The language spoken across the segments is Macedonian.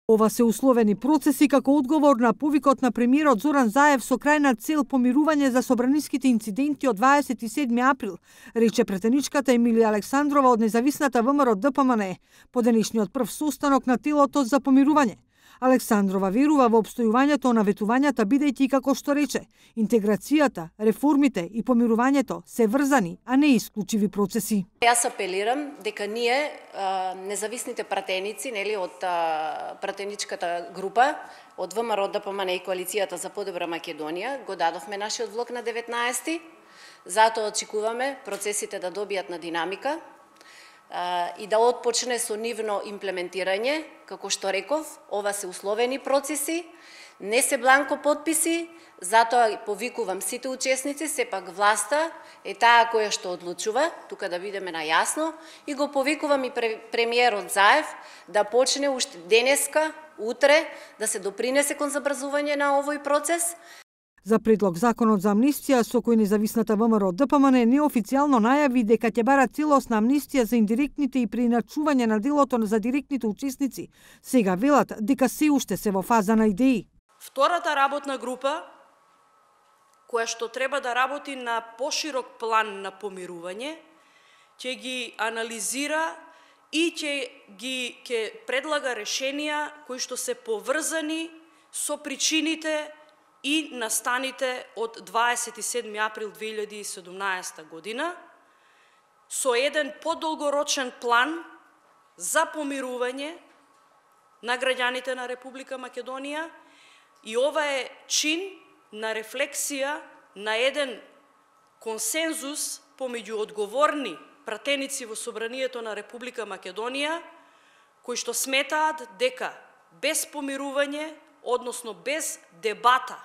Ова се условени процеси како одговор на повикот на премиерот Зоран Заев со крајна цел помирување за собраниските инциденти од 27 април, рече претеничката Емилија Александрова од независната ВМРО ДПМН по денешниот прв состанок на телото за помирување. Александрова верува во обстојувањето на ветувањата бидејќи, како што рече, интеграцијата, реформите и помирувањето се врзани, а не исклучиви процеси. Јас апелирам дека ние, независните пратеници, од пратеничката група, од ВМРО ДПМН и Коалицијата за подобра Македонија, го дадовме нашиот влог на 19-ти, затоа очекуваме процесите да добијат на динамика, и да отпочне со нивно имплементирање, како што реков, ова се условени процеси, не се бланко потписи, затоа повикувам сите учесници, сепак власта е таа која што одлучува, тука да бидеме најасно, и го повикувам и премиерот Заев да почне уште денеска, утре, да се допринесе кон забрзување на овој процес. За предлог законот за амнистија, со кој независната ВМРО ДПМН неофицијално најави дека ќе бара целосна амнистија за индиректните и преиначување на делото за директните учесници, сега велат дека се уште се во фаза на идеи. Втората работна група, која што треба да работи на поширок план на помирување, ќе ги анализира и ќе предлага решенија кои што се поврзани со причините и настаните од 27 април 2017 година, со еден подолгорочен план за помирување на граѓаните на Република Македонија, и ова е чин на рефлексија на еден консензус помеѓу одговорни пратеници во собранието на Република Македонија, кои што сметаат дека без помирување, односно без дебата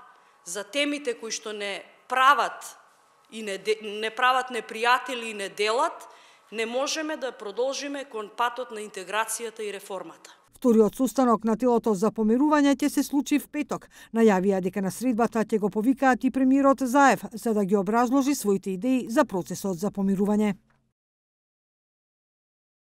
за темите кои што не прават непријатели и не делат, не можеме да продолжиме кон патот на интеграцијата и реформата. Вториот состанок на телото за помирување ќе се случи в петок. Најавија дека на средбата ќе го повикаат и премиерот Заев, за да ги образложи своите идеи за процесот за помирување.